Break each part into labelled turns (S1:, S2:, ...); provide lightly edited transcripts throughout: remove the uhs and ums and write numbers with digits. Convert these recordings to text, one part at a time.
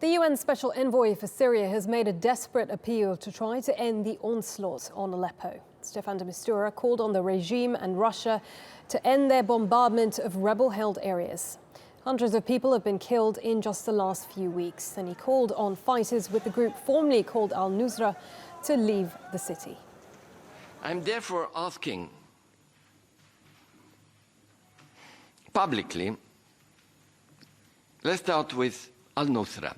S1: The UN Special Envoy for Syria has made a desperate appeal to try to end the onslaught on Aleppo. Staffan de Mistura called on the regime and Russia to end their bombardment of rebel-held areas. Hundreds of people have been killed in just the last few weeks, and he called on fighters with the group formerly called Al-Nusra to leave the city.
S2: I'm therefore asking publicly, let's start with Al-Nusra.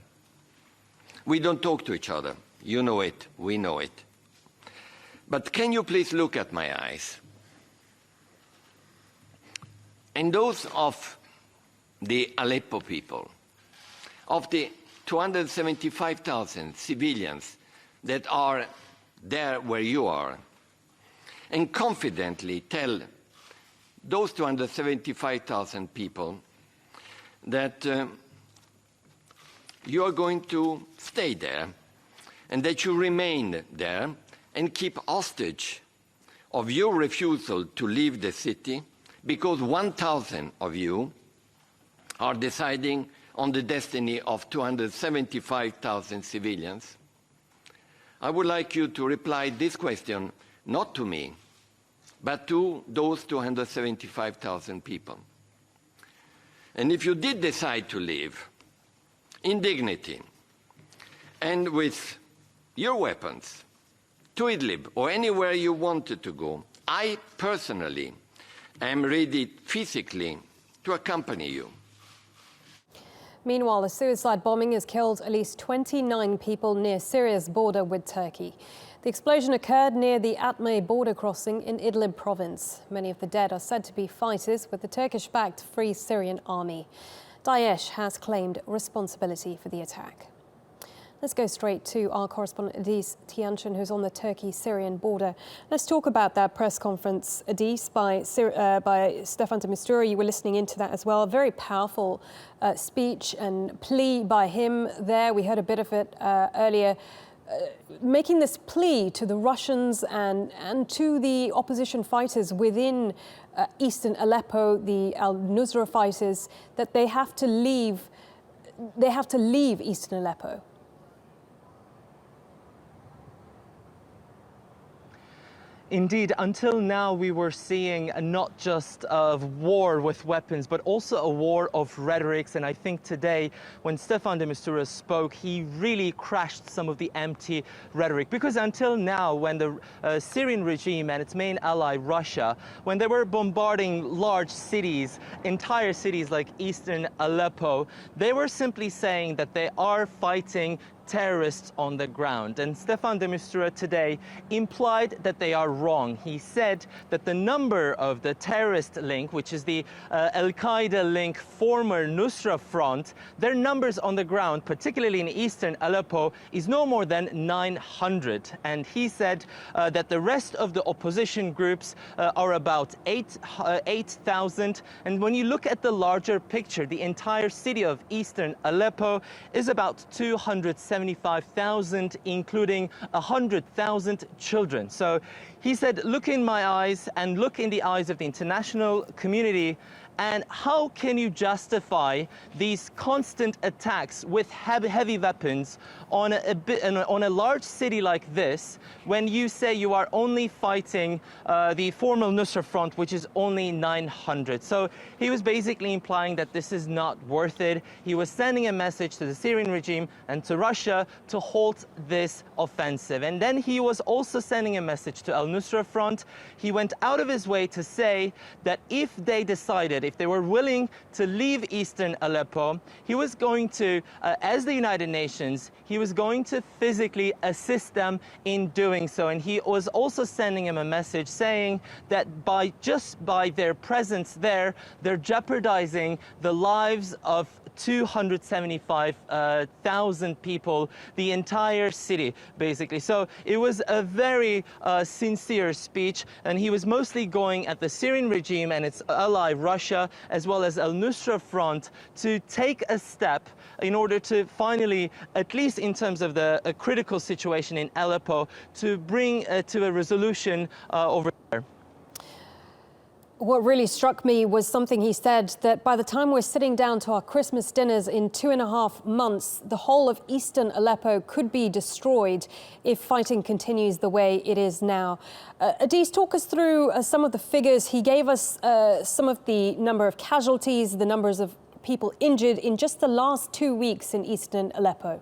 S2: We don't talk to each other. You know it, we know it. But can you please look at my eyes? And those of the Aleppo people, of the 275,000 civilians that are there where you are, and confidently tell those 275,000 people that you are going to stay there and that you remain there and keep hostage of your refusal to leave the city because 1,000 of you are deciding on the destiny of 275,000 civilians. I would like you to reply this question not to me, but to those 275,000 people. And if you did decide to leave in dignity and with your weapons to Idlib or anywhere you wanted to go, I personally am ready physically to accompany you.
S1: Meanwhile, a suicide bombing has killed at least 29 people near Syria's border with Turkey. The explosion occurred near the Atme border crossing in Idlib province. Many of the dead are said to be fighters with the Turkish-backed Free Syrian Army. Daesh has claimed responsibility for the attack. Let's go straight to our correspondent Ediz Tiyansan, who's on the Turkey-Syrian border. Let's talk about that press conference, Ediz, by Staffan de Mistura. You were listening into that as well. A very powerful speech and plea by him there. We heard a bit of it earlier. Making this plea to the Russians and to the opposition fighters within eastern Aleppo, the Al-Nusra fighters, that they have to leave eastern Aleppo.
S3: Indeed, until now we were seeing not just a war with weapons, but also a war of rhetorics. And I think today, when Staffan de Mistura spoke, he really crashed some of the empty rhetoric. Because until now, when the Syrian regime and its main ally, Russia, when they were bombarding large cities, entire cities like eastern Aleppo, they were simply saying that they are fighting terrorists on the ground. And Staffan de Mistura today implied that they are wrong. He said that the number of the terrorist link, which is the Al-Qaeda link former Nusra front, their numbers on the ground, particularly in eastern Aleppo, is no more than 900. And he said that the rest of the opposition groups are about 8,000. And when you look at the larger picture, the entire city of eastern Aleppo is about 275,000, including 100,000 children. So he said, look in my eyes and look in the eyes of the international community, and how can you justify these constant attacks with heavy weapons on a large city like this, when you say you are only fighting the former Nusra front, which is only 900? So he was basically implying that this is not worth it. He was sending a message to the Syrian regime and to Russia to halt this offensive. And then he was also sending a message to Al-Nusra front. He went out of his way to say that if they decided, if they were willing to leave eastern Aleppo, he was going to, as the United Nations, he was going to physically assist them in doing so. And he was also sending him a message saying that just by their presence there, they're jeopardizing the lives of 275,000 people, the entire city, basically. So it was a very sincere speech, and he was mostly going at the Syrian regime and its ally Russia, as well as Al-Nusra front, to take a step in order to finally, at least in terms of the critical situation in Aleppo, to bring to a resolution over there.
S1: What really struck me was something he said, that by the time we're sitting down to our Christmas dinners in 2.5 months, the whole of eastern Aleppo could be destroyed if fighting continues the way it is now. Ediz, talk us through some of the figures. He gave us some of the number of casualties, the numbers of people injured in just the last 2 weeks in eastern Aleppo.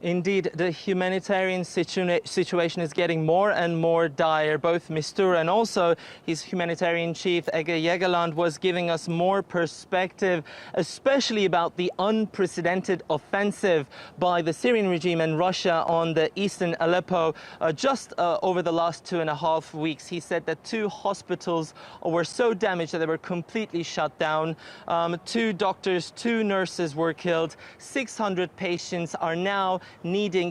S3: Indeed, the humanitarian situation is getting more and more dire. Both Mistura and also his humanitarian chief, Ege Yegeland, was giving us more perspective, especially about the unprecedented offensive by the Syrian regime and Russia on the eastern Aleppo just over the last 2.5 weeks. He said that 2 hospitals were so damaged that they were completely shut down. 2 doctors, 2 nurses were killed. 600 patients are now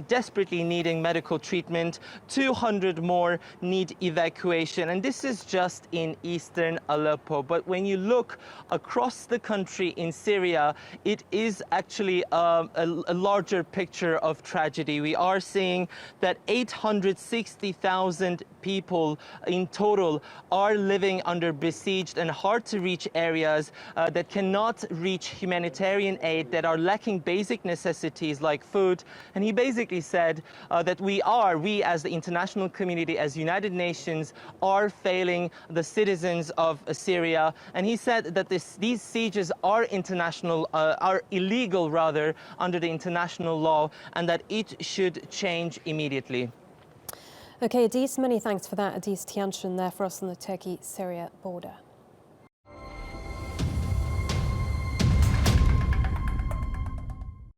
S3: desperately needing medical treatment. 200 more need evacuation, and this is just in eastern Aleppo. But when you look across the country in Syria, it is actually a larger picture of tragedy. We are seeing that 860,000 people in total are living under besieged and hard to reach areas that cannot reach humanitarian aid, that are lacking basic necessities like food. And he basically said that we as the international community, as United Nations, are failing the citizens of Syria. And he said that these sieges are illegal rather, under the international law, and that it should change immediately.
S1: Okay, Ediz, many thanks for that. Ediz Tiyansan there for us on the Turkey-Syria border.